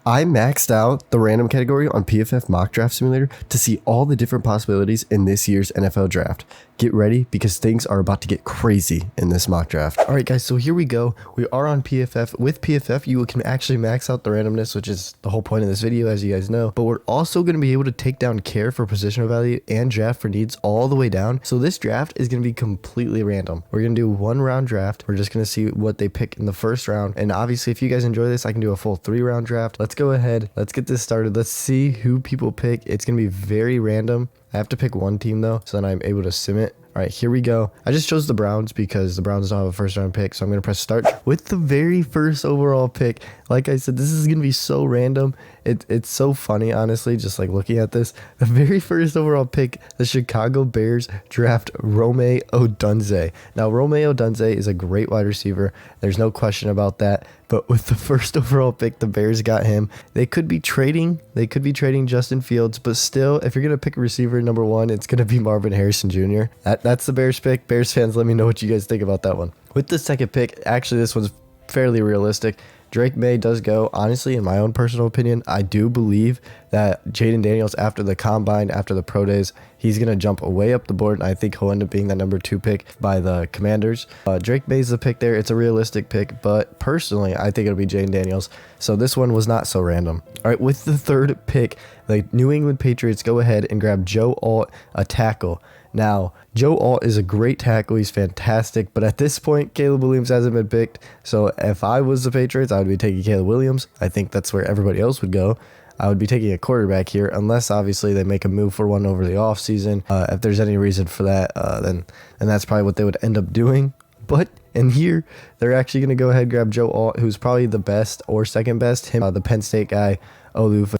I maxed out the random category on PFF Mock Draft Simulator to see all the different possibilities in this year's NFL draft. Get ready because things are about to get crazy in this mock draft. All right, guys, so here we go. We are on PFF. With PFF, you can actually max out the randomness, which is the whole point of this video, as you guys know. But we're also going to be able to take down care for positional value and draft for needs all the way down. So this draft is going to be completely random. We're going to do 1 round draft. We're just going to see what they pick in the first round. And obviously, if you guys enjoy this, I can do a full 3 round draft. Let's go ahead. Let's get this started. Let's see who people pick. It's going to be very random. I have to pick one team though, so then I'm able to sim it. All right, here we go. I just chose the Browns because the Browns don't have a first round pick, so I'm going to press start. With the very first overall pick, like I said, this is going to be so random. It's so funny, honestly, just like looking at this. The very first overall pick, the Chicago Bears draft Rome Odunze. Now, Rome Odunze is a great wide receiver. There's no question about that. But with the first overall pick, the Bears got him. They could be trading. They could be trading Justin Fields, but still, if you're going to pick a receiver number 1, it's going to be Marvin Harrison Jr. That's the Bears pick. Bears fans, let me know what you guys think about that one. With the second pick, actually, this one's fairly realistic. Drake May does go. Honestly, in my own personal opinion, I do believe that Jaden Daniels, after the combine, after the pro days, he's going to jump way up the board, and I think he'll end up being the number 2 pick by the Commanders. Drake May's the pick there. It's a realistic pick, but personally, I think it'll be Jaden Daniels. So this one was not so random. All right, with the third pick, the New England Patriots go ahead and grab Joe Alt, a tackle. Now, Joe Alt is a great tackle. He's fantastic. But at this point, Caleb Williams hasn't been picked. So if I was the Patriots, I would be taking Caleb Williams. I think that's where everybody else would go. I would be taking a quarterback here, unless obviously they make a move for one over the offseason. If there's any reason for that, then that's probably what they would end up doing. But in here, they're actually going to go ahead and grab Joe Alt, who's probably the best or second best. Him, the Penn State guy, Oluf.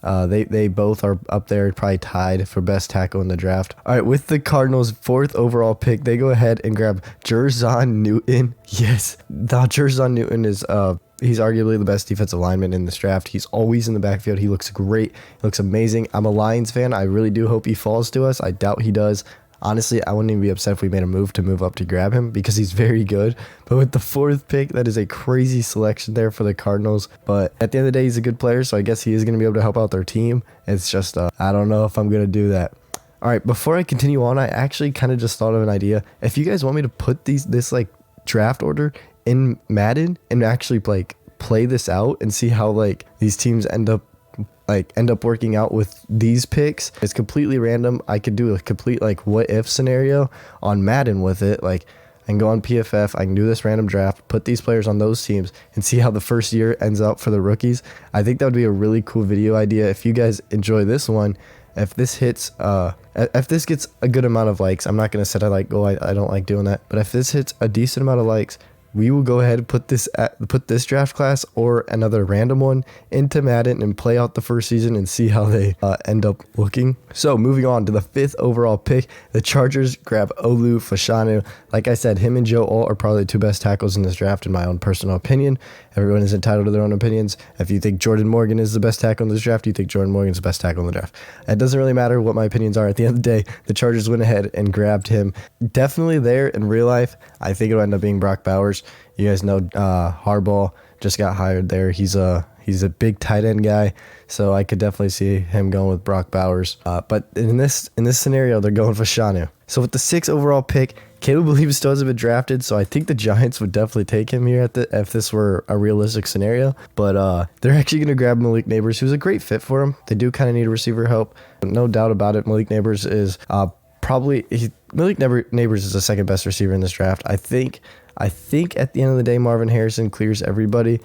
They both are up there, probably tied for best tackle in the draft. All right, with the Cardinals' 4th overall pick, they go ahead and grab Jerzon Newton. Yes, now Jerzon Newton is he's arguably the best defensive lineman in this draft. He's always in the backfield. He looks great. He looks amazing. I'm a Lions fan. I really do hope he falls to us. I doubt he does. Honestly, I wouldn't even be upset if we made a move up to grab him because he's very good. But with the 4th pick, that is a crazy selection there for the Cardinals. But at the end of the day, he's a good player, so I guess he is going to be able to help out their team. It's just, I don't know if I'm going to do that. All right, before I continue on, I actually kind of just thought of an idea. If you guys want me to put this like draft order in Madden and actually like play this out and see how like these teams end up working out with these picks, it's completely random. I could do a complete like what if scenario on Madden with it. Like I can go on PFF, I can do this random draft, put these players on those teams and see how the first year ends up for the rookies. I think that would be a really cool video idea. If you guys enjoy this one, if this hits if this gets a good amount of likes, I'm not going to say I don't like doing that, but if this hits a decent amount of likes, we will go ahead and put this draft class or another random one into Madden and play out the first season and see how they end up looking. So moving on to the 5th overall pick, the Chargers grab Olu Fashanu. Like I said, him and Joe Alt are probably the 2 best tackles in this draft in my own personal opinion. Everyone is entitled to their own opinions. If you think Jordan Morgan is the best tackle in this draft, you think Jordan Morgan is the best tackle in the draft. It doesn't really matter what my opinions are. At the end of the day, the Chargers went ahead and grabbed him. Definitely there in real life, I think it'll end up being Brock Bowers. You guys know Harbaugh just got hired there. He's a big tight end guy, so I could definitely see him going with Brock Bowers. But in this scenario, they're going for Shanu. So with the 6th overall pick, Caleb Williams still hasn't been drafted, so I think the Giants would definitely take him here if this were a realistic scenario. But they're actually going to grab Malik Neighbors, who's a great fit for him. They do kind of need a receiver help, no doubt about it. Malik Neighbors is Malik Neighbors is the 2nd best receiver in this draft. I think at the end of the day, Marvin Harrison clears everybody.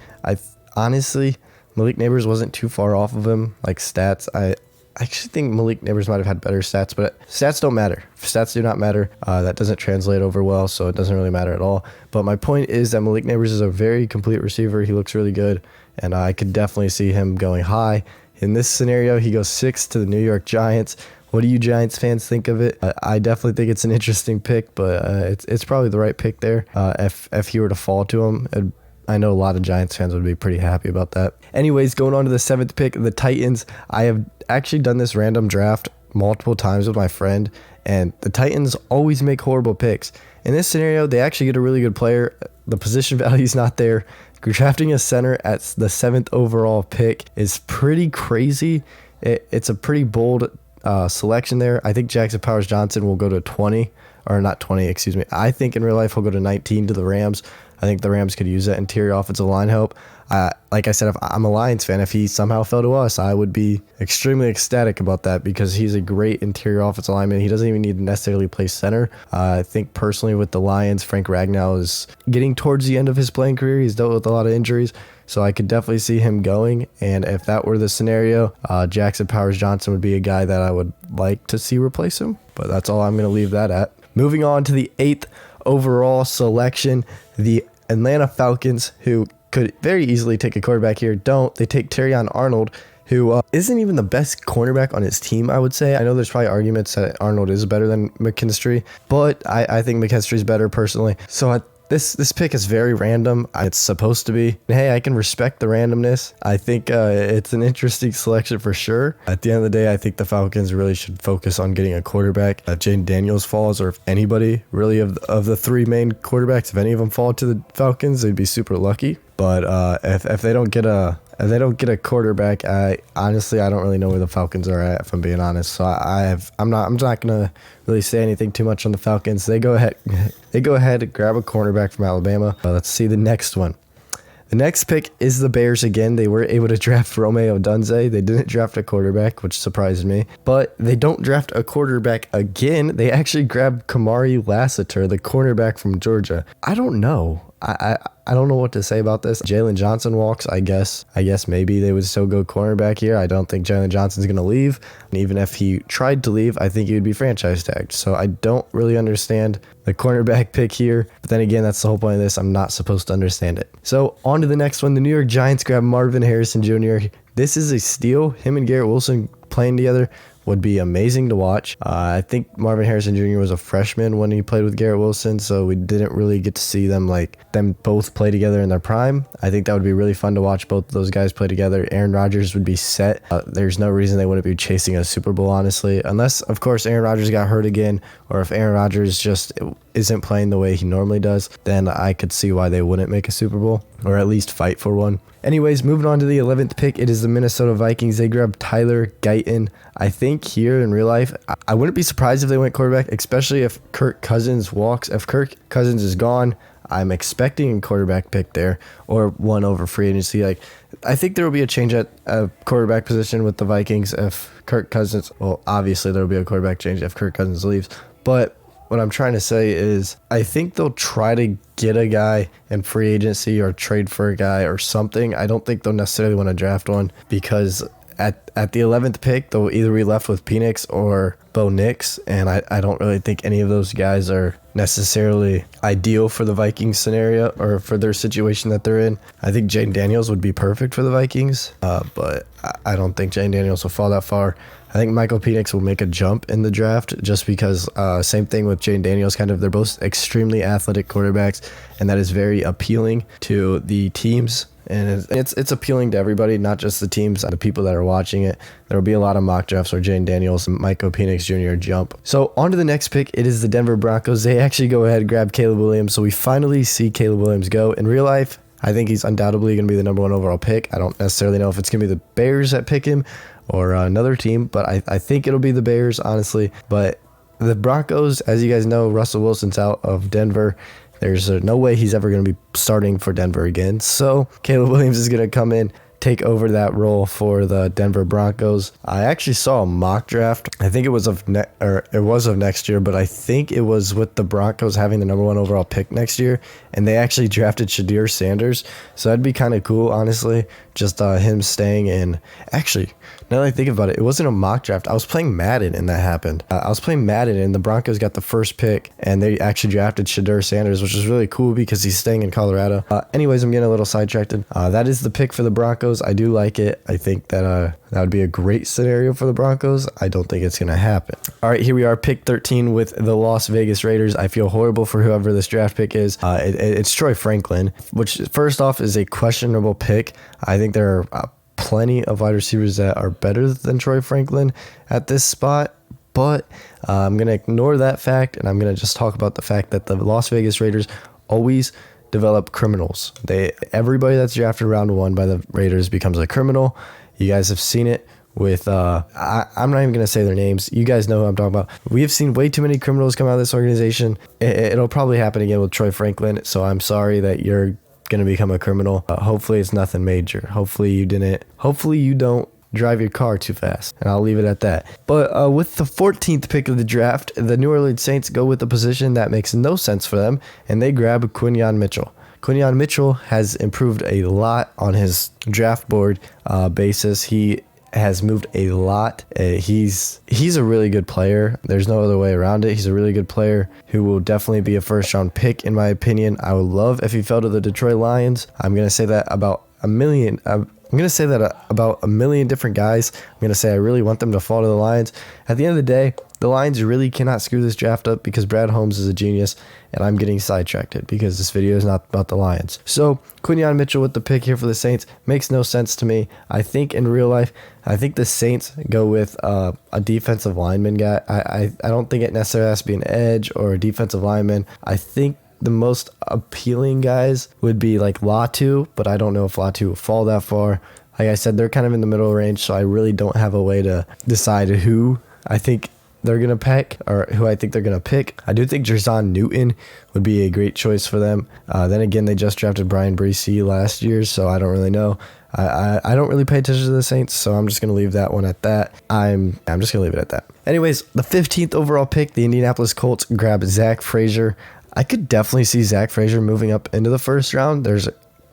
Honestly, Malik Neighbors wasn't too far off of him, like stats. I actually think Malik Neighbors might have had better stats, but stats don't matter. Stats do not matter. That doesn't translate over well, so it doesn't really matter at all. But my point is that Malik Neighbors is a very complete receiver. He looks really good, and I could definitely see him going high. In this scenario, he goes 6th to the New York Giants. What do you Giants fans think of it? I definitely think it's an interesting pick, but it's probably the right pick there. If he were to fall to him, I know a lot of Giants fans would be pretty happy about that. Anyways, going on to the 7th pick, the Titans. I have actually done this random draft multiple times with my friend, and the Titans always make horrible picks. In this scenario, they actually get a really good player. The position value is not there. drafting a center at the 7th overall pick is pretty crazy. It's a pretty bold selection there. I think Jackson Powers Johnson will go to 20, or not 20, excuse me. I think in real life he'll go to 19 to the Rams. I think the Rams could use that interior offensive line help. Like I said, if I'm a Lions fan, if he somehow fell to us, I would be extremely ecstatic about that because he's a great interior offensive lineman. He doesn't even need to necessarily play center. I think personally with the Lions, Frank Ragnow is getting towards the end of his playing career. He's dealt with a lot of injuries, so I could definitely see him going. And if that were the scenario, Jackson Powers Johnson would be a guy that I would like to see replace him. But that's all I'm going to leave that at. Moving on to the 8th overall selection, the Atlanta Falcons, who could very easily take a quarterback here, don't. They take Terrion Arnold, who isn't even the best cornerback on his team, I would say. I know there's probably arguments that Arnold is better than McKinstry, but I think McKinstry's better personally. So this pick is very random. It's supposed to be. Hey, I can respect the randomness. I think it's an interesting selection for sure. At the end of the day, I think the Falcons really should focus on getting a quarterback. If Jane Daniels falls, or if anybody really of the 3 main quarterbacks, if any of them fall to the Falcons, they'd be super lucky. But if they don't get a quarterback, I honestly don't really know where the Falcons are at, if I'm being honest. So I'm not gonna really say anything too much on the Falcons. They go ahead and grab a cornerback from Alabama. Let's see the next one. The next pick is the Bears again. They were able to draft Romeo Dunze. They didn't draft a quarterback, which surprised me. But they don't draft a quarterback again. They actually grabbed Kamari Lassiter, the cornerback from Georgia. I don't know. I don't know what to say about this. Jalen Johnson walks, I guess maybe they would still go cornerback here. I don't think Jalen Johnson's going to leave. And even if he tried to leave, I think he would be franchise tagged. So I don't really understand the cornerback pick here. But then again, that's the whole point of this. I'm not supposed to understand it. So on to the next one. The New York Giants grab Marvin Harrison Jr. This is a steal. Him and Garrett Wilson playing together would be amazing to watch. I think Marvin Harrison Jr. was a freshman when he played with Garrett Wilson, so we didn't really get to see them both play together in their prime. I think that would be really fun to watch both of those guys play together. Aaron Rodgers would be set. There's no reason they wouldn't be chasing a Super Bowl, honestly, unless, of course, Aaron Rodgers got hurt again, or if Aaron Rodgers just isn't playing the way he normally does, then I could see why they wouldn't make a Super Bowl, or at least fight for one. Anyways, moving on to the 11th pick, it is the Minnesota Vikings. They grabbed Tyler Guyton. I think here in real life, I wouldn't be surprised if they went quarterback, especially if Kirk Cousins walks. If Kirk Cousins is gone, I'm expecting a quarterback pick there, or one over free agency. I think there will be a change at a quarterback position with the Vikings if Kirk Cousins, well, obviously there will be a quarterback change if Kirk Cousins leaves, but what I'm trying to say is I think they'll try to get a guy in free agency or trade for a guy or something. I don't think they'll necessarily want to draft one because at the 11th pick, they'll either be left with Penix or Bo Nix, and I don't really think any of those guys are necessarily ideal for the Vikings scenario or for their situation that they're in. I think Jane Daniels would be perfect for the Vikings, but I don't think Jane Daniels will fall that far. I think Michael Penix will make a jump in the draft just because same thing with Jane Daniels, they're both extremely athletic quarterbacks, and that is very appealing to the teams. And it's appealing to everybody, not just the teams and the people that are watching it. There will be a lot of mock drafts where Jane Daniels and Michael Penix Jr. jump. So on to the next pick. It is the Denver Broncos. They actually go ahead and grab Caleb Williams. So we finally see Caleb Williams go. In real life, I think he's undoubtedly going to be the number 1 overall pick. I don't necessarily know if it's going to be the Bears that pick him or another team, but I think it'll be the Bears, honestly. But the Broncos, as you guys know, Russell Wilson's out of Denver. There's no way he's ever going to be starting for Denver again. So Caleb Williams is going to come in, take over that role for the Denver Broncos. I actually saw a mock draft. I think it was of next year, but I think it was with the Broncos having the number 1 overall pick next year, and they actually drafted Shadir Sanders. So that'd be kind of cool, honestly. Just him staying in. Actually, now that I think about it, it wasn't a mock draft. I was playing Madden and that happened. I was playing Madden and the Broncos got the first pick and they actually drafted Shadir Sanders, which is really cool because he's staying in Colorado. Anyways, I'm getting a little sidetracked. That is the pick for the Broncos. I do like it. I think that that would be a great scenario for the Broncos. I don't think it's going to happen. All right, here we are, pick 13 with the Las Vegas Raiders. I feel horrible for whoever this draft pick is. It's Troy Franklin, which first off is a questionable pick. I think there are plenty of wide receivers that are better than Troy Franklin at this spot, but I'm going to ignore that fact, and I'm going to just talk about the fact that the Las Vegas Raiders always develop criminals. Everybody that's drafted round 1 by the Raiders becomes a criminal. You guys have seen it with I'm not even gonna say their names. You guys know who I'm talking about. We have seen way too many criminals come out of this organization. It'll probably happen again with Troy Franklin. So I'm sorry that you're gonna become a criminal. Hopefully it's nothing major. Hopefully you don't drive your car too fast, and I'll leave it at that. But with the 14th pick of the draft, the New Orleans Saints go with a position that makes no sense for them, and they grab Quinyon Mitchell. Quinyon Mitchell has improved a lot on his draft board basis. He has moved a lot. He's a really good player. There's no other way around it. He's a really good player who will definitely be a first round pick in my opinion. I would love if he fell to the Detroit Lions. I'm gonna say that about a million. I'm going to say that about a million different guys. I'm going to say I really want them to fall to the Lions. At the end of the day, the Lions really cannot screw this draft up because Brad Holmes is a genius, and I'm getting sidetracked because this video is not about the Lions. So Quinyon Mitchell with the pick here for the Saints makes no sense to me. I think in real life, I think the Saints go with a defensive lineman guy. I don't think it necessarily has to be an edge or a defensive lineman. I think the most appealing guys would be like Latu, but I don't know if Latu will fall that far. Like I said, they're kind of in the middle range, so I really don't have a way to decide who I think they're going to pick or who I think they're going to pick. I do think Jerzon Newton would be a great choice for them. Then again, they just drafted Brian Breesy last year, so I don't really know. I don't really pay attention to the Saints, so I'm just going to leave that one at that. I'm just going to leave it at that. Anyways, the 15th overall pick, the Indianapolis Colts grab Zach Frazier. I could definitely see Zach Frazier moving up into the first round. There's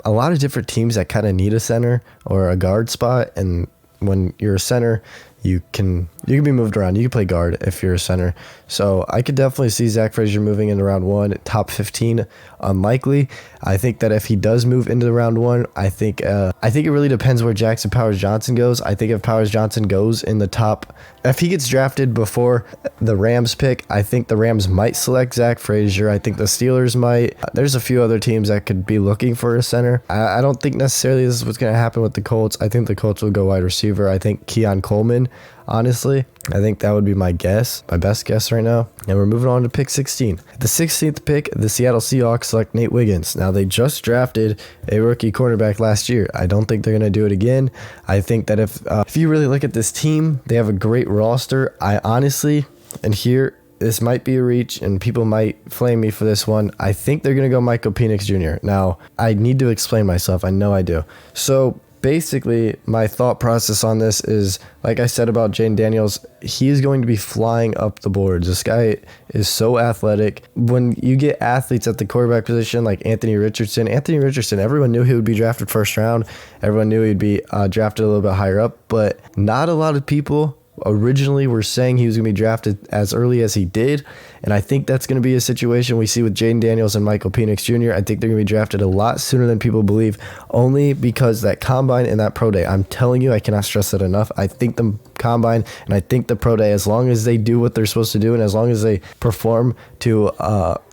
a lot of different teams that kind of need a center or a guard spot, and when you're a center, you can be moved around. You can play guard if you're a center. So I could definitely see Zach Frazier moving into round 1, top 15, unlikely. I think that if he does move into round 1, I think it really depends where Jackson Powers-Johnson goes. I think if Powers-Johnson goes in the top, if he gets drafted before the Rams pick, I think the Rams might select Zach Frazier. I think the Steelers might. There's a few other teams that could be looking for a center. I don't think necessarily this is what's going to happen with the Colts. I think the Colts will go wide receiver. I think Keon Coleman, honestly, I think that would be my guess, my best guess right now. And we're moving on to pick 16. At the 16th pick, the Seattle Seahawks select Nate Wiggins. Now, they just drafted a rookie cornerback last year. I don't think they're going to do it again. I think that if you really look at this team, they have a great roster. I honestly, and here, this might be a reach, and people might flame me for this one. I think they're going to go Michael Penix Jr. Now, I need to explain myself. I know I do. So, basically, my thought process on this is, like I said about Jane Daniels, he is going to be flying up the boards. This guy is so athletic. When you get athletes at the quarterback position like Anthony Richardson, everyone knew he would be drafted first round. Everyone knew he'd be drafted a little bit higher up, but not a lot of people originally were saying he was going to be drafted as early as he did, and I think that's going to be a situation we see with Jaden Daniels and Michael Penix Jr. I think they're going to be drafted a lot sooner than people believe, only because that combine and that pro day, I'm telling you, I cannot stress that enough. I think the combine and I think the pro day, as long as they do what they're supposed to do and as long as they perform to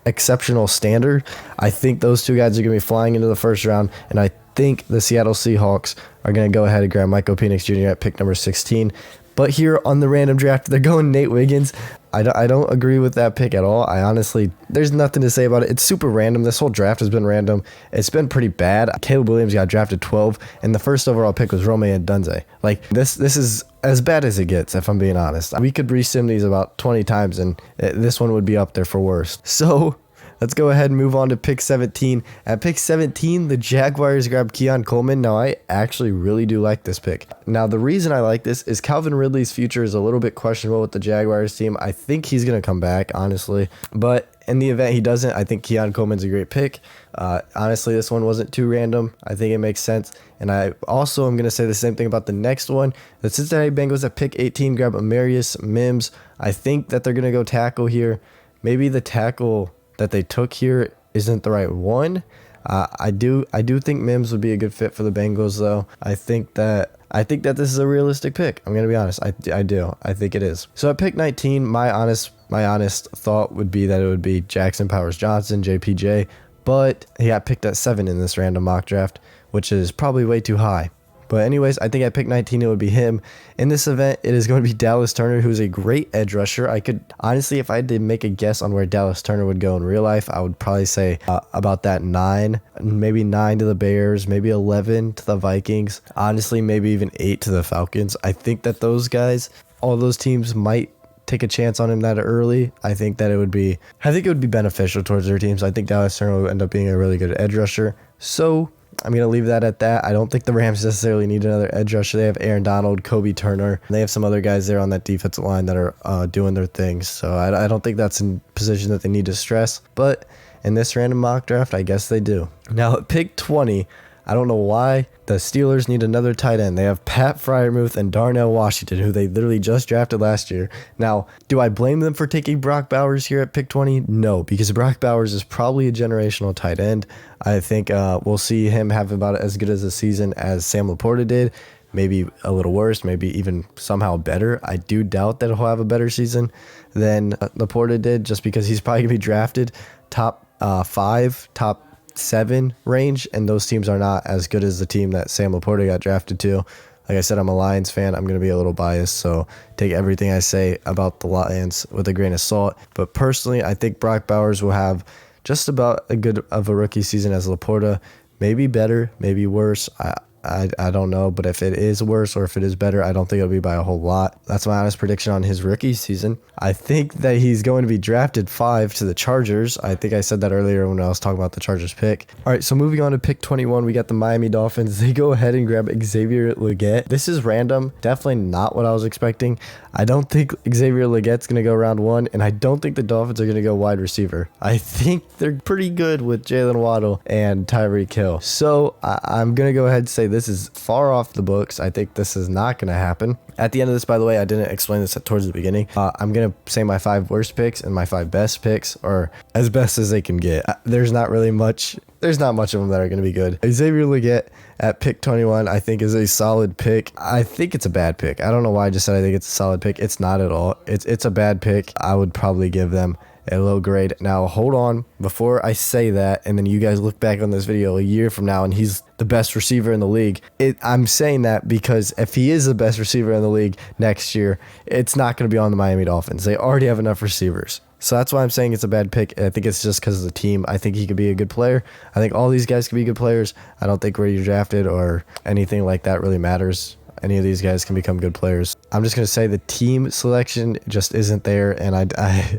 exceptional standard, I think those two guys are going to be flying into the first round, and I think the Seattle Seahawks are going to go ahead and grab Michael Penix Jr. at pick number 16. But here on the random draft, they're going Nate Wiggins. I don't agree with that pick at all. I honestly, there's nothing to say about it. It's super random. This whole draft has been random. It's been pretty bad. Caleb Williams got drafted 12, and the first overall pick was Rome Odunze. Like, this is as bad as it gets, if I'm being honest. We could resim these about 20 times, and this one would be up there for worst. So let's go ahead and move on to pick 17. At pick 17, the Jaguars grab Keon Coleman. Now, I actually really do like this pick. Now, the reason I like this is Calvin Ridley's future is a little bit questionable with the Jaguars team. I think he's going to come back, honestly. But in the event he doesn't, I think Keon Coleman's a great pick. Honestly, this one wasn't too random. I think it makes sense. And I also am going to say the same thing about the next one. The Cincinnati Bengals at pick 18 grab Amarius Mims. I think that they're going to go tackle here. Maybe the tackle that they took here isn't the right one. I do think Mims would be a good fit for the Bengals, though. I think that this is a realistic pick. I'm gonna be honest. I do. I think it is. So at pick 19, my honest thought would be that it would be Jackson Powers-Johnson, JPJ, but he got picked at 7 in this random mock draft, which is probably way too high. But anyways, I think at pick 19, it would be him. In this event, it is going to be Dallas Turner, who's a great edge rusher. I could, honestly, if I had to make a guess on where Dallas Turner would go in real life, I would probably say about that 9, maybe 9 to the Bears, maybe 11 to the Vikings. Honestly, maybe even 8 to the Falcons. I think that those guys, all those teams might take a chance on him that early. I think it would be beneficial towards their teams. I think Dallas Turner will end up being a really good edge rusher. So I'm going to leave that at that. I don't think the Rams necessarily need another edge rusher. They have Aaron Donald, Kobe Turner, and they have some other guys there on that defensive line that are doing their things. So I don't think that's in position that they need to stress. But in this random mock draft, I guess they do. Now at pick 20, I don't know why the Steelers need another tight end. They have Pat Freiermuth and Darnell Washington, who they literally just drafted last year. Now, do I blame them for taking Brock Bowers here at pick 20? No, because Brock Bowers is probably a generational tight end. I think we'll see him have about as good as a season as Sam Laporta did. Maybe a little worse, maybe even somehow better. I do doubt that he'll have a better season than Laporta did, just because he's probably going to be drafted top 5, top 7 range, and those teams are not as good as the team that Sam Laporta got drafted to. Like I said, I'm a Lions fan. I'm going to be a little biased, so take everything I say about the Lions with a grain of salt. But personally, I think Brock Bowers will have just about as good of a rookie season as Laporta. Maybe better, maybe worse. I don't know, but if it is worse or if it is better, I don't think it'll be by a whole lot. That's my honest prediction on his rookie season. I think that he's going to be drafted 5 to the Chargers. I think I said that earlier when I was talking about the Chargers pick. All right, so moving on to pick 21, we got the Miami Dolphins. They go ahead and grab Xavier Legette. This is random, definitely not what I was expecting. I don't think Xavier Legette's going to go round 1, and I don't think the Dolphins are going to go wide receiver. I think they're pretty good with Jalen Waddle and Tyreek Hill. So I'm going to go ahead and say this is far off the books. I think this is not going to happen. At the end of this, by the way, I didn't explain this towards the beginning. I'm going to say my 5 worst picks and my 5 best picks, or as best as they can get. There's not much of them that are going to be good. Xavier Legette at pick 21, I think is a solid pick. I think it's a bad pick. I don't know why I just said I think it's a solid pick. It's not at all. It's a bad pick. I would probably give them a low grade. Now, hold on. Before I say that, and then you guys look back on this video a year from now and he's the best receiver in the league, I'm saying that because if he is the best receiver in the league next year, it's not going to be on the Miami Dolphins. They already have enough receivers. So that's why I'm saying it's a bad pick. I think it's just because of the team. I think he could be a good player. I think all these guys could be good players. I don't think where you're drafted or anything like that really matters. Any of these guys can become good players. I'm just going to say the team selection just isn't there, and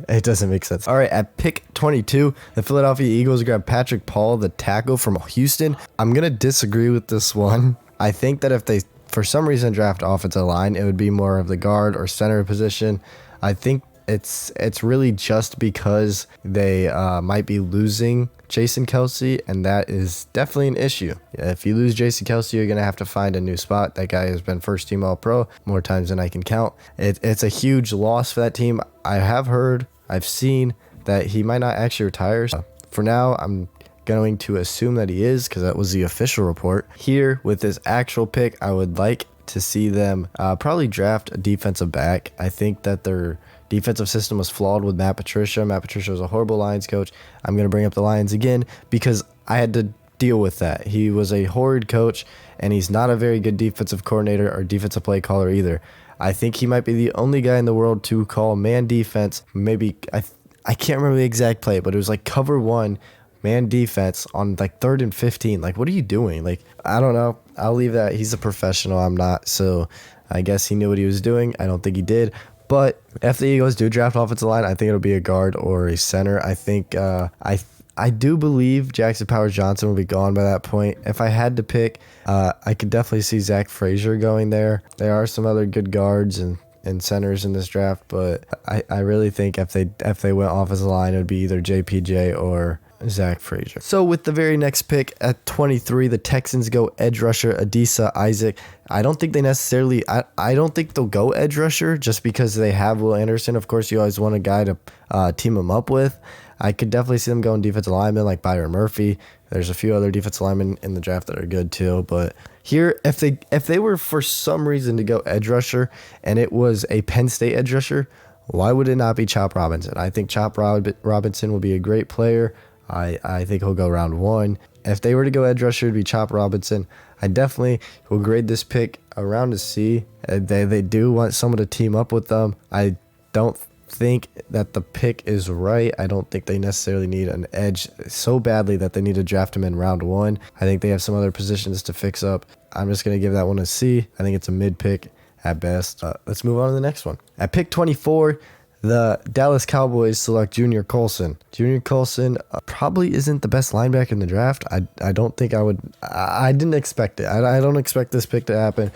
it doesn't make sense. All right, at pick 22, the Philadelphia Eagles grab Patrick Paul, the tackle from Houston. I'm going to disagree with this one. I think that if they, for some reason, draft offensive line, it would be more of the guard or center position. I think it's really just because they might be losing Jason Kelce, and that is definitely an issue. If you lose Jason Kelce, you're going to have to find a new spot. That guy has been first team All-Pro more times than I can count. It's a huge loss for that team. I've seen that he might not actually retire. So for now, I'm going to assume that he is, because that was the official report. Here, with this actual pick, I would like to see them probably draft a defensive back. I think that their defensive system was flawed with Matt Patricia. Matt Patricia was a horrible Lions coach. I'm going to bring up the Lions again because I had to deal with that. He was a horrid coach, and he's not a very good defensive coordinator or defensive play caller either. I think he might be the only guy in the world to call man defense. Maybe, I can't remember the exact play, but it was like cover 1, man defense on like 3rd and 15. Like, what are you doing? Like, I don't know. I'll leave that. He's a professional. I'm not. So I guess he knew what he was doing. I don't think he did. But if the Eagles do draft offensive line, I think it'll be a guard or a center. I think I do believe Jackson Powers-Johnson will be gone by that point. If I had to pick, I could definitely see Zach Frazier going there. There are some other good guards and centers in this draft, but I really think if they went offensive line, it would be either JPJ or Zach Frazier. So with the very next pick at 23, the Texans go edge rusher Adisa Isaac. I don't think they necessarily, I don't think they'll go edge rusher just because they have Will Anderson. Of course, you always want a guy to team him up with. I could definitely see them going defensive lineman like Byron Murphy. There's a few other defensive linemen in the draft that are good too. But here, if they were for some reason to go edge rusher and it was a Penn State edge rusher, why would it not be Chop Robinson? I think Chop Robinson will be a great player. I think he'll go round 1. If they were to go edge rusher, it'd be Chop Robinson. I definitely will grade this pick around a C. They do want someone to team up with them. I don't think that the pick is right. I don't think they necessarily need an edge so badly that they need to draft him in round 1. I think they have some other positions to fix up. I'm just going to give that one a C. I think it's a mid pick at best. Let's move on to the next one. At pick 24, the Dallas Cowboys select Junior Colson. Junior Colson probably isn't the best linebacker in the draft. I don't think I would. I didn't expect it. I don't expect this pick to happen.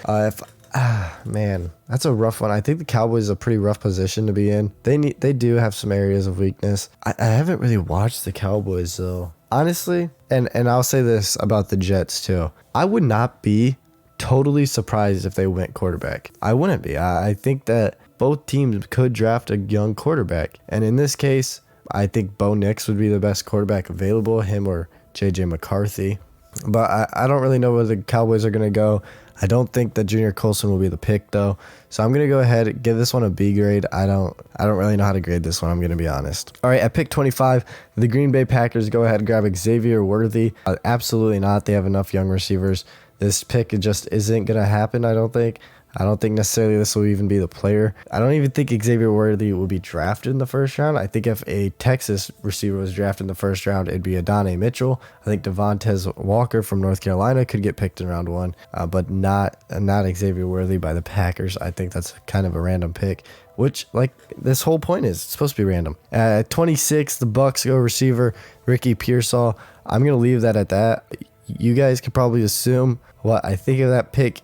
Man, that's a rough one. I think the Cowboys is a pretty rough position to be in. They do have some areas of weakness. I haven't really watched the Cowboys though, honestly. And I'll say this about the Jets too. I would not be totally surprised if they went quarterback. I wouldn't be. I think that both teams could draft a young quarterback. And in this case, I think Bo Nix would be the best quarterback available, him or JJ McCarthy. But I don't really know where the Cowboys are going to go. I don't think that Junior Colson will be the pick though. So I'm going to go ahead and give this one a B grade. I don't really know how to grade this one, I'm going to be honest. All right, at pick 25, the Green Bay Packers go ahead and grab Xavier Worthy. Absolutely not. They have enough young receivers. This pick just isn't going to happen, I don't think. I don't think necessarily this will even be the player. I don't even think Xavier Worthy will be drafted in the first round. I think if a Texas receiver was drafted in the first round, it'd be Adonai Mitchell. I think Devontae Walker from North Carolina could get picked in round 1, but not Xavier Worthy by the Packers. I think that's kind of a random pick, which like this whole point is it's supposed to be random. At 26, the Bucks go receiver Ricky Pearsall. I'm going to leave that at that. You guys could probably assume what I think of that pick.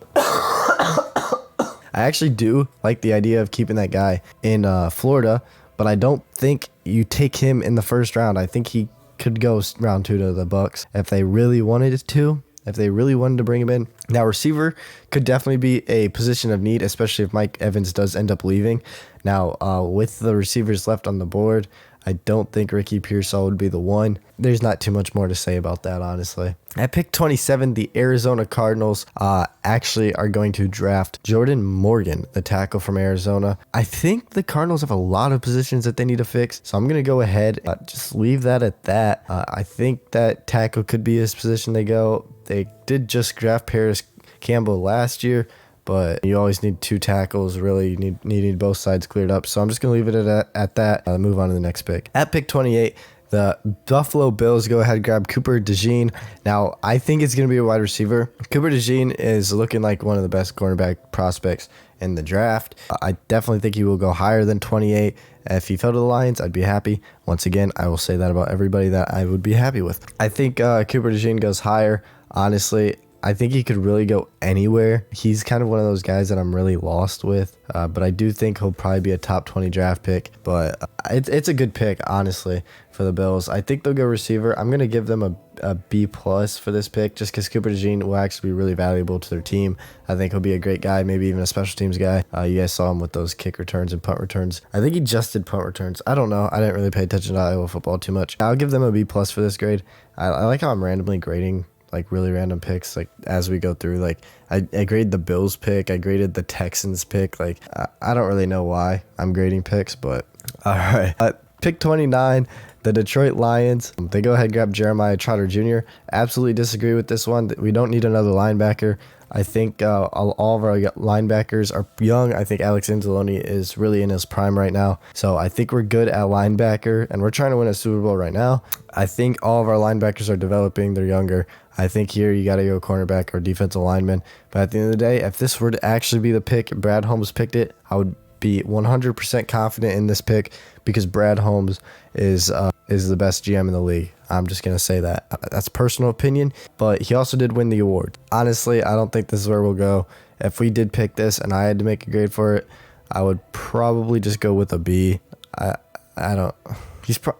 I actually do like the idea of keeping that guy in Florida, but I don't think you take him in the first round. I think he could go round 2 to the Bucks if they really wanted it to. If they really wanted to bring him in. Now, receiver could definitely be a position of need, especially if Mike Evans does end up leaving. Now, with the receivers left on the board, I don't think Ricky Pearsall would be the one. There's not too much more to say about that, honestly. At pick 27, the Arizona Cardinals actually are going to draft Jordan Morgan, the tackle from Arizona. I think the Cardinals have a lot of positions that they need to fix, so I'm going to go ahead and just leave that at that. I think that tackle could be his position they go. They did just draft Paris Campbell last year, but you always need 2 tackles. Really, you need both sides cleared up. So I'm just going to leave it at that. Move on to the next pick. At pick 28, the Buffalo Bills go ahead and grab Cooper DeJean. Now, I think it's going to be a wide receiver. Cooper DeJean is looking like one of the best cornerback prospects in the draft. I definitely think he will go higher than 28. If he fell to the Lions, I'd be happy. Once again, I will say that about everybody that I would be happy with. I think Cooper DeJean goes higher. Honestly, I think he could really go anywhere. He's kind of one of those guys that I'm really lost with, but I do think he'll probably be a top 20 draft pick. But it's a good pick, honestly, for the Bills. I think they'll go receiver. I'm going to give them a B plus for this pick just because Cooper DeJean will actually be really valuable to their team. I think he'll be a great guy, maybe even a special teams guy. You guys saw him with those kick returns and punt returns. I think he just did punt returns. I don't know. I didn't really pay attention to Iowa football too much. I'll give them a B plus for this grade. I like how I'm randomly grading like really random picks like as we go through. Like I graded the Bills pick, I graded the Texans pick. Like I don't really know why I'm grading picks, but all right. Pick 29, the Detroit Lions. They go ahead and grab Jeremiah Trotter Jr. Absolutely disagree with this one. We don't need another linebacker. I think all of our linebackers are young. I think Alex Anzalone is really in his prime right now. So I think we're good at linebacker, and we're trying to win a Super Bowl right now. I think all of our linebackers are developing. They're younger. I think here you got to go cornerback or defensive lineman. But at the end of the day, if this were to actually be the pick, Brad Holmes picked it, I would be 100% confident in this pick because Brad Holmes is the best GM in the league. I'm just going to say that. That's personal opinion, but he also did win the award. Honestly, I don't think this is where we'll go. If we did pick this and I had to make a grade for it, I would probably just go with a B. I don't.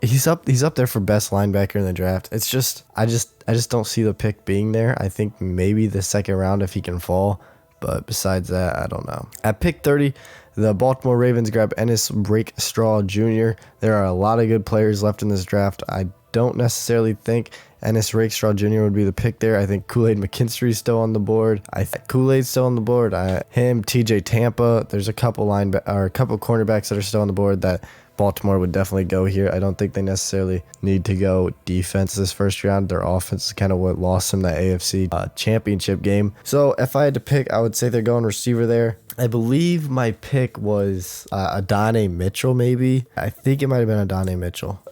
He's up there for best linebacker in the draft. It's just I just don't see the pick being there. I think maybe the second round if he can fall, but besides that, I don't know. At pick 30, the Baltimore Ravens grab Ennis Rakestraw Jr. There are a lot of good players left in this draft. I don't necessarily think Ennis Rakestraw Jr. would be the pick there. I think Kool-Aid McKinstry's still on the board. I think Kool-Aid's still on the board. Him, TJ Tampa. There's a couple cornerbacks that are still on the board that Baltimore would definitely go here. I don't think they necessarily need to go defense this first round. Their offense is kind of what lost them the AFC championship game. So if I had to pick, I would say they're going receiver there. I believe my pick was Adonai Mitchell, maybe. I think it might have been Adonai Mitchell.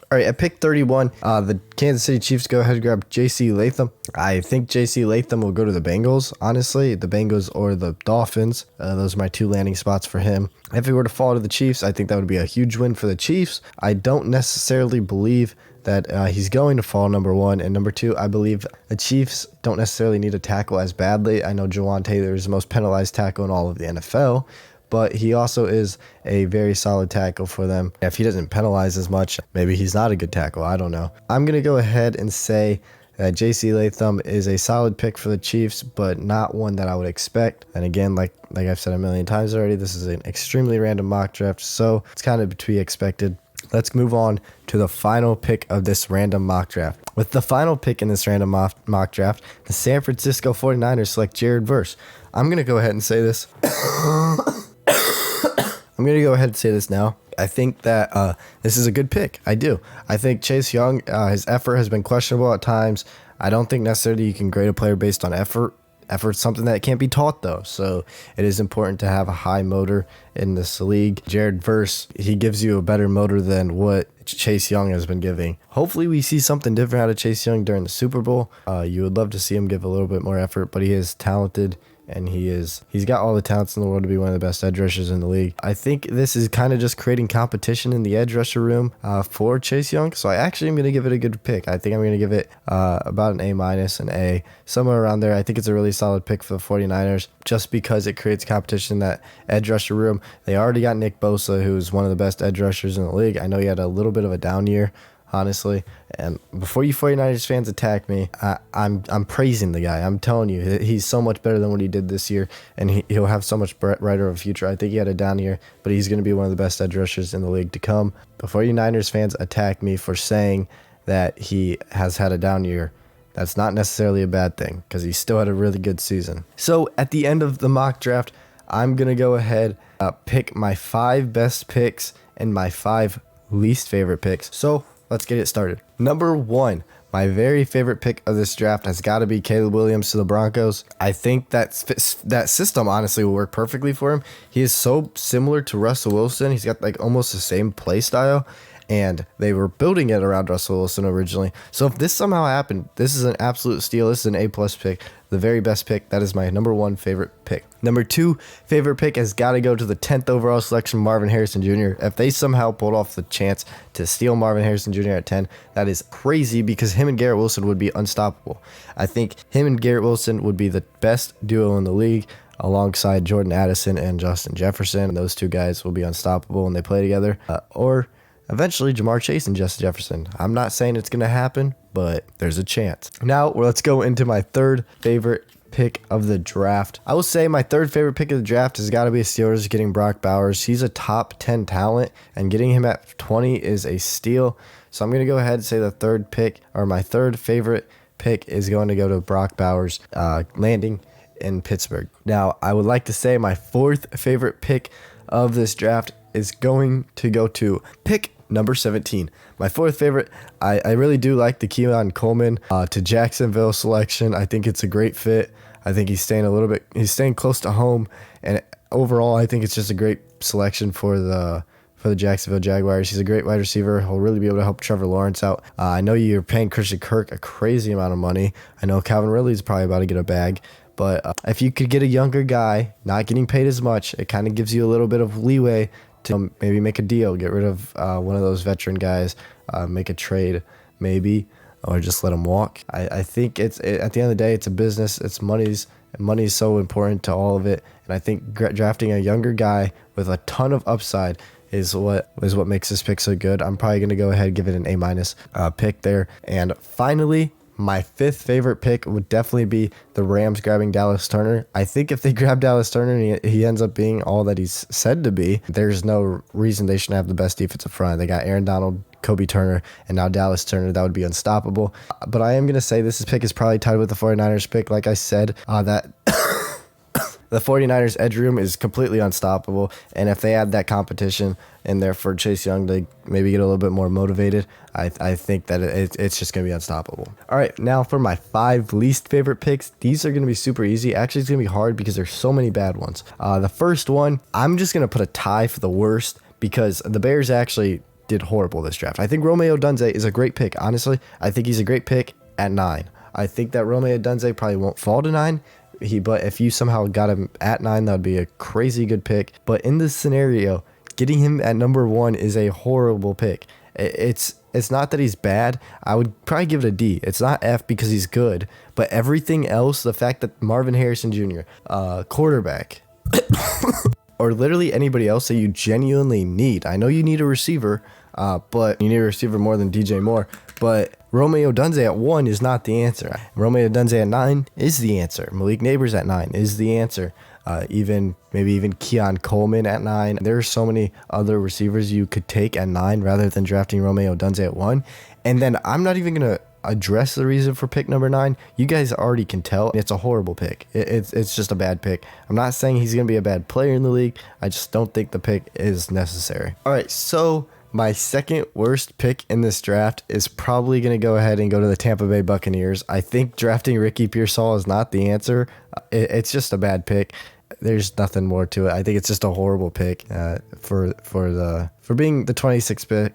All right, at pick 31, the Kansas City Chiefs go ahead and grab J.C. Latham. I think J.C. Latham will go to the Bengals, honestly. The Bengals or the Dolphins. Those are my 2 landing spots for him. If he were to fall to the Chiefs, I think that would be a huge win for the Chiefs. I don't necessarily believe that he's going to fall, number 1. And number 2, I believe the Chiefs don't necessarily need a tackle as badly. I know Jawan Taylor is the most penalized tackle in all of the NFL, but he also is a very solid tackle for them. If he doesn't penalize as much, maybe he's not a good tackle. I don't know. I'm going to go ahead and say that J.C. Latham is a solid pick for the Chiefs, but not one that I would expect. And again, like I've said a million times already, this is an extremely random mock draft, so it's kind of to be expected. Let's move on to the final pick of this random mock draft. With the final pick in this random mock draft, the San Francisco 49ers select Jared Verse. I'm going to go ahead and say this. I'm going to go ahead and say this now. I think that this is a good pick. I do. I think Chase Young, his effort has been questionable at times. I don't think necessarily you can grade a player based on effort. Effort's something that can't be taught, though. So it is important to have a high motor in this league. Jared Verse, he gives you a better motor than what Chase Young has been giving. Hopefully we see something different out of Chase Young during the Super Bowl. You would love to see him give a little bit more effort, but he is talented. And he's got all the talents in the world to be one of the best edge rushers in the league. I think this is kind of just creating competition in the edge rusher room for Chase Young. So I actually am going to give it a good pick. I think I'm going to give it about an A-, an A, somewhere around there. I think it's a really solid pick for the 49ers just because it creates competition in that edge rusher room. They already got Nick Bosa, who's one of the best edge rushers in the league. I know he had a little bit of a down year, honestly. And before you 49ers fans attack me, I'm praising the guy. I'm telling you, he's so much better than what he did this year, and he'll have so much brighter of a future. I think he had a down year, but he's going to be one of the best edge rushers in the league to come. Before you Niners fans attack me for saying that he has had a down year, that's not necessarily a bad thing because he still had a really good season. So at the end of the mock draft, I'm going to go ahead pick my 5 best picks and my 5 least favorite picks. So let's get it started. Number 1, my very favorite pick of this draft has got to be Caleb Williams to the Broncos. I think that system honestly will work perfectly for him. He is so similar to Russell Wilson. He's got like almost the same play style, and they were building it around Russell Wilson originally. So if this somehow happened, this is an absolute steal. This is an A+ pick, the very best pick. That is my number 1 favorite pick. Number 2 favorite pick has got to go to the 10th overall selection, Marvin Harrison Jr. If they somehow pulled off the chance to steal Marvin Harrison Jr. at 10, that is crazy because him and Garrett Wilson would be unstoppable. I think him and Garrett Wilson would be the best duo in the league, alongside Jordan Addison and Justin Jefferson. Those 2 guys will be unstoppable when they play together. Or eventually Jamar Chase and Justin Jefferson. I'm not saying it's going to happen, but there's a chance. Now let's go into my 3rd favorite pick of the draft. I will say my 3rd favorite pick of the draft has got to be Steelers getting Brock Bowers. He's a top 10 talent, and getting him at 20 is a steal. So I'm going to go ahead and say the 3rd pick, or my 3rd favorite pick, is going to go to Brock Bowers, landing in Pittsburgh. Now, I would like to say my 4th favorite pick of this draft is going to go to pick number 17. My 4th favorite, I really do like the Keon Coleman to Jacksonville selection. I think it's a great fit. I think he's staying close to home, and overall I think it's just a great selection for the Jacksonville Jaguars. He's a great wide receiver. He'll really be able to help Trevor Lawrence out. I know you're paying Christian Kirk a crazy amount of money. I know Calvin Ridley's probably about to get a bag, but if you could get a younger guy, not getting paid as much, it kind of gives you a little bit of leeway to maybe make a deal, get rid of one of those veteran guys, make a trade maybe, or just let him walk. I think at the end of the day, it's a business. It's money's so important to all of it, and I think drafting a younger guy with a ton of upside is what makes this pick so good. I'm probably going to go ahead and give it an A- pick there. And finally, my 5th favorite pick would definitely be the Rams grabbing Dallas Turner. I think if they grab Dallas Turner and he ends up being all that he's said to be, there's no reason they shouldn't have the best defensive front. They got Aaron Donald, Kobe Turner, and now Dallas Turner. That would be unstoppable. But I am going to say this pick is probably tied with the 49ers pick. Like I said, that The 49ers edge room is completely unstoppable, and if they add that competition in there for Chase Young to maybe get a little bit more motivated, I think that it's just going to be unstoppable. All right, now for my 5 least favorite picks. These are going to be super easy. Actually, it's going to be hard because there's so many bad ones. The first one, I'm just going to put a tie for the worst because the Bears actually did horrible this draft. I think Romeo Dunze is a great pick. Honestly, I think he's a great pick at 9. I think that Romeo Dunze probably won't fall to 9. But if you somehow got him at 9, that would be a crazy good pick. But in this scenario, getting him at number 1 is a horrible pick. It's not that he's bad. I would probably give it a D. It's not F because he's good. But everything else, the fact that Marvin Harrison Jr., quarterback, or literally anybody else that you genuinely need. I know you need a receiver, but you need a receiver more than DJ Moore. But Romeo Dunze at 1 is not the answer. Romeo Dunze at 9 is the answer. Malik Neighbors at 9 is the answer. Maybe even Keon Coleman at 9. There are so many other receivers you could take at 9 rather than drafting Romeo Dunze at 1. And then I'm not even going to address the reason for pick number 9. You guys already can tell it's a horrible pick. It's just a bad pick. I'm not saying he's going to be a bad player in the league. I just don't think the pick is necessary. All right, so my second worst pick in this draft is probably going to go ahead and go to the Tampa Bay Buccaneers. I think drafting Ricky Pearsall is not the answer. It's just a bad pick. There's nothing more to it. I think it's just a horrible pick for being the 26th pick.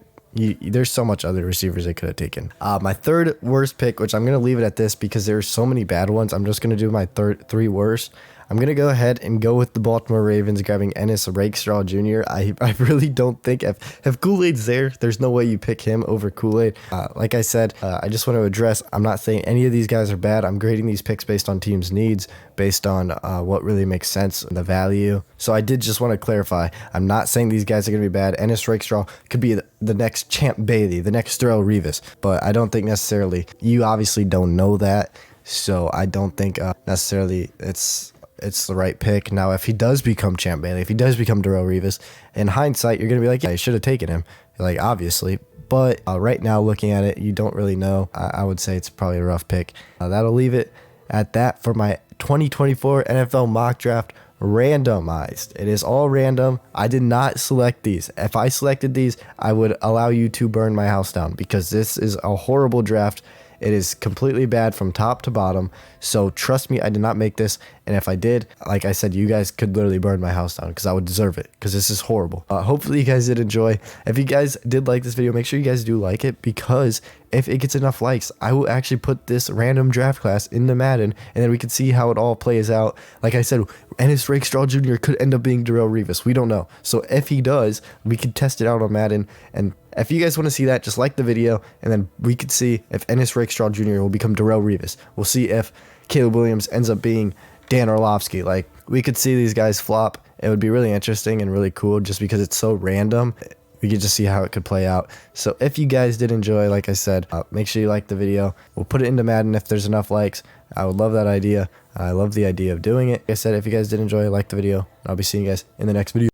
There's so much other receivers they could have taken. My third worst pick, which I'm going to leave it at this because there's so many bad ones. I'm just going to do my 3 worst. I'm going to go ahead and go with the Baltimore Ravens grabbing Ennis Rakestraw Jr. I really don't think if Kool-Aid's there, there's no way you pick him over Kool-Aid. Like I said, I just want to address, I'm not saying any of these guys are bad. I'm grading these picks based on teams' needs, based on what really makes sense, the value. So I did just want to clarify. I'm not saying these guys are going to be bad. Ennis Rakestraw could be the next Champ Bailey, the next Darrelle Revis. But I don't think necessarily, you obviously don't know that. So I don't think necessarily it's the right pick. Now, if he does become Champ Bailey, if he does become Darrelle Revis, in hindsight, you're going to be like, yeah, I should have taken him. Like, obviously. But right now, looking at it, you don't really know. I would say it's probably a rough pick. That'll leave it at that for my 2024 NFL mock draft randomized. It is all random. I did not select these. If I selected these, I would allow you to burn my house down because this is a horrible draft. It is completely bad from top to bottom. So trust me, I did not make this. And if I did, like I said, you guys could literally burn my house down because I would deserve it because this is horrible. Hopefully you guys did enjoy. If you guys did like this video, make sure you guys do like it because if it gets enough likes, I will actually put this random draft class into Madden and then we can see how it all plays out. Like I said, Ennis Rakestraw Jr. could end up being Darrelle Revis. We don't know. So if he does, we could test it out on Madden. And if you guys want to see that, just like the video and then we could see if Ennis Rakestraw Jr. will become Darrelle Revis. We'll see if Caleb Williams ends up being Dan Orlovsky. Like, we could see these guys flop. It would be really interesting and really cool just because it's so random. We could just see how it could play out. So if you guys did enjoy, like I said, make sure you like the video. We'll put it into Madden if there's enough likes. I would love that idea. I love the idea of doing it. Like I said, if you guys did enjoy, like the video. I'll be seeing you guys in the next video.